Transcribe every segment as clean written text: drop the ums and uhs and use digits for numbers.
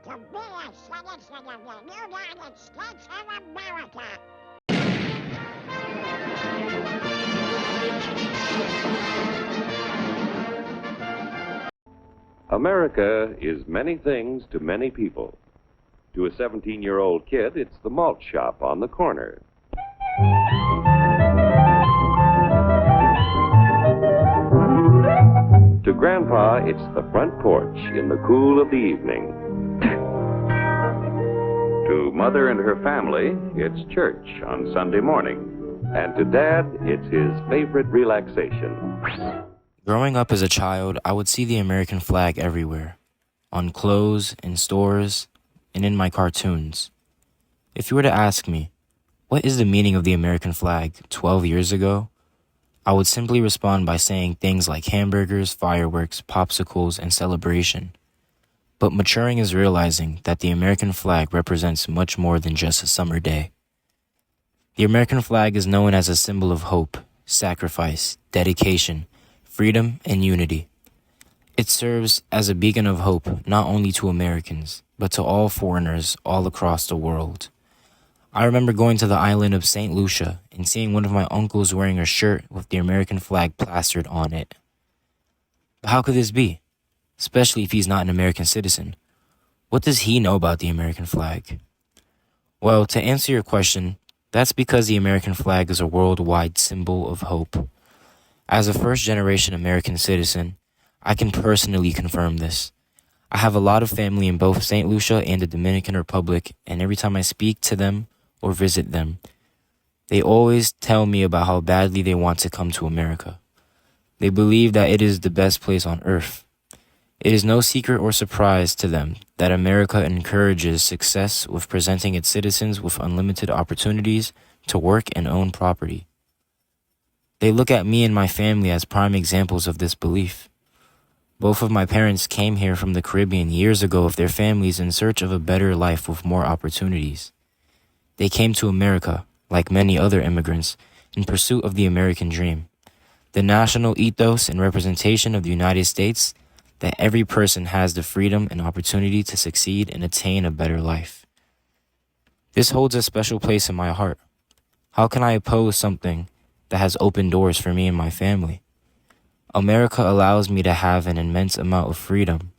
to be a citizen of the United States of America. America is many things to many people. To a 17-year-old kid, it's the malt shop on the corner. To Grandpa, it's the front porch in the cool of the evening. To Mother and her family, it's church on Sunday morning. And to Dad, it's his favorite relaxation. Growing up as a child, I would see the American flag everywhere, on clothes, in stores, and in my cartoons. If you were to ask me, what is the meaning of the American flag 12 years ago? I would simply respond by saying things like hamburgers, fireworks, popsicles, and celebration. But maturing is realizing that the American flag represents much more than just a summer day. The American flag is known as a symbol of hope, sacrifice, dedication, freedom, and unity. It serves as a beacon of hope not only to Americans, but to all foreigners all across the world. I remember going to the island of St. Lucia and seeing one of my uncles wearing a shirt with the American flag plastered on it. But how could this be? Especially if he's not an American citizen. What does he know about the American flag? Well, to answer your question, that's because the American flag is a worldwide symbol of hope. As a first-generation American citizen, I can personally confirm this. I have a lot of family in both St. Lucia and the Dominican Republic, and every time I speak to them or visit them, they always tell me about how badly they want to come to America. They believe that it is the best place on earth. It is no secret or surprise to them that America encourages success with presenting its citizens with unlimited opportunities to work and own property. They look at me and my family as prime examples of this belief. Both of my parents came here from the Caribbean years ago with their families in search of a better life with more opportunities. They came to America, like many other immigrants, in pursuit of the American dream, the national ethos and representation of the United States that every person has the freedom and opportunity to succeed and attain a better life. This holds a special place in my heart. How can I oppose something that has opened doors for me and my family? America allows me to have an immense amount of freedom,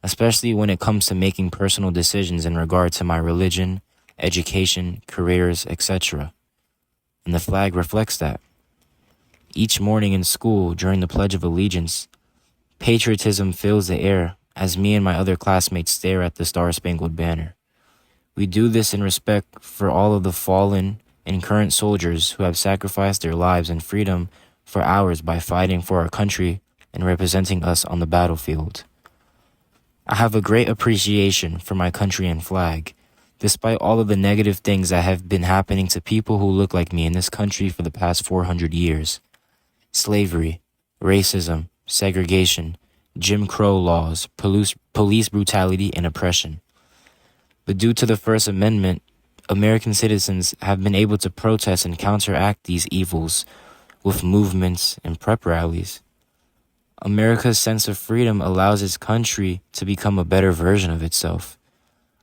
especially when it comes to making personal decisions in regard to my religion, education, careers, etc. And the flag reflects that. Each morning in school during the Pledge of Allegiance, patriotism fills the air as me and my other classmates stare at the Star-Spangled Banner. We do this in respect for all of the fallen and current soldiers who have sacrificed their lives and freedom for ours by fighting for our country and representing us on the battlefield. I have a great appreciation for my country and flag, despite all of the negative things that have been happening to people who look like me in this country for the past 400 years. Slavery, racism, segregation, Jim Crow laws, police brutality, and oppression. But due to the First Amendment, American citizens have been able to protest and counteract these evils with movements and prep rallies. America's sense of freedom allows its country to become a better version of itself.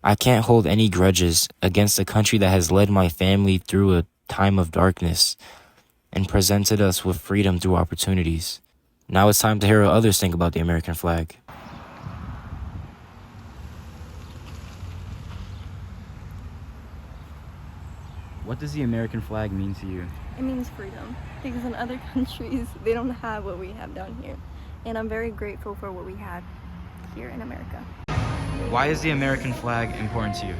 I can't hold any grudges against a country that has led my family through a time of darkness and presented us with freedom through opportunities. Now it's time to hear what others think about the American flag. What does the American flag mean to you? It means freedom, because in other countries, they don't have what we have down here. And I'm very grateful for what we have here in America. Why is the American flag important to you?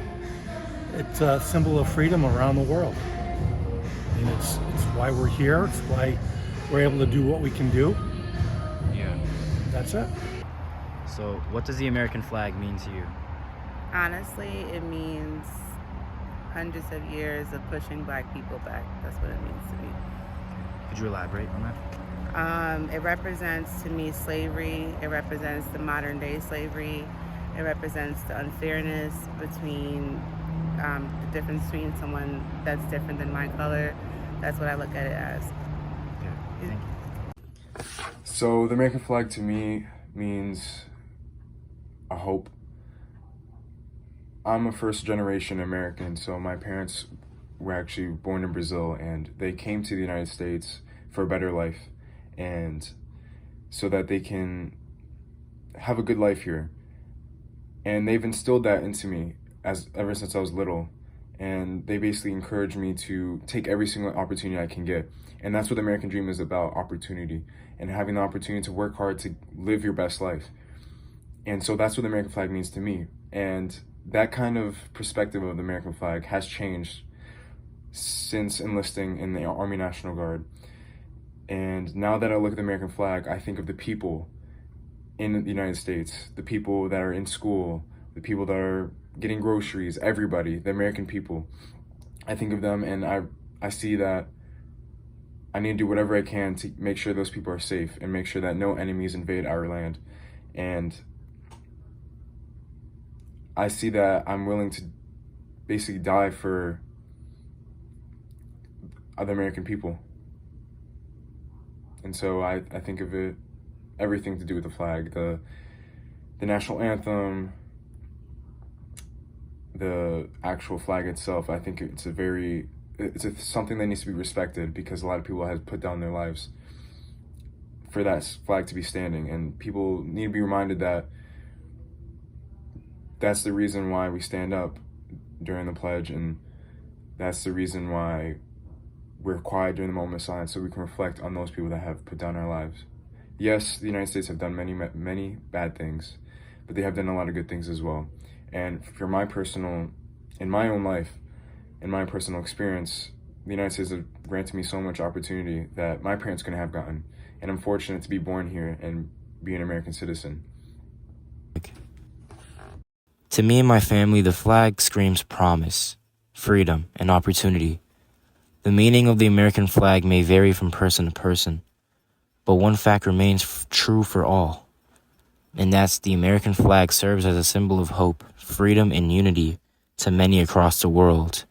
It's a symbol of freedom around the world. And it's why we're here. It's why we're able to do what we can do. Yeah. That's it. So, what does the American flag mean to you? Honestly, it means hundreds of years of pushing Black people back. That's what it means to me. Could you elaborate on that? It represents to me slavery. It represents the modern day slavery. It represents the unfairness between the difference between someone that's different than my color. That's what I look at it as. Okay, thank you. So the American flag to me means a hope. I'm a first generation American, so my parents were actually born in Brazil and they came to the United States for a better life and so that they can have a good life here. And they've instilled that into me ever since I was little. And they basically encouraged me to take every single opportunity I can get. And that's what the American dream is about, opportunity and having the opportunity to work hard to live your best life. And so that's what the American flag means to me. And that kind of perspective of the American flag has changed since enlisting in the Army National Guard. And now that I look at the American flag, I think of the people in the United States, the people that are in school, the people that are getting groceries, everybody, the American people. I think of them and I see that I need to do whatever I can to make sure those people are safe and make sure that no enemies invade our land. And I see that I'm willing to basically die for other American people. And so I think of it, everything to do with the flag, the national anthem, the actual flag itself. I think it's something that needs to be respected because a lot of people have put down their lives for that flag to be standing. And people need to be reminded that that's the reason why we stand up during the pledge, and that's the reason why we're quiet during the moment of silence, so we can reflect on those people that have put down our lives. Yes, the United States have done many bad things, but they have done a lot of good things as well. And in my own life, in my personal experience, the United States have granted me so much opportunity that my parents couldn't have gotten. And I'm fortunate to be born here and be an American citizen. To me and my family, the flag screams promise, freedom, and opportunity. The meaning of the American flag may vary from person to person, but one fact remains true for all, and that's the American flag serves as a symbol of hope, freedom, and unity to many across the world.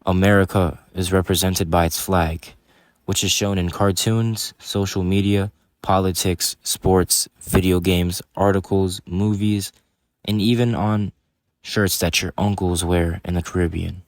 America is represented by its flag, which is shown in cartoons, social media, politics, sports, video games, articles, movies, and even on shirts that your uncles wear in the Caribbean.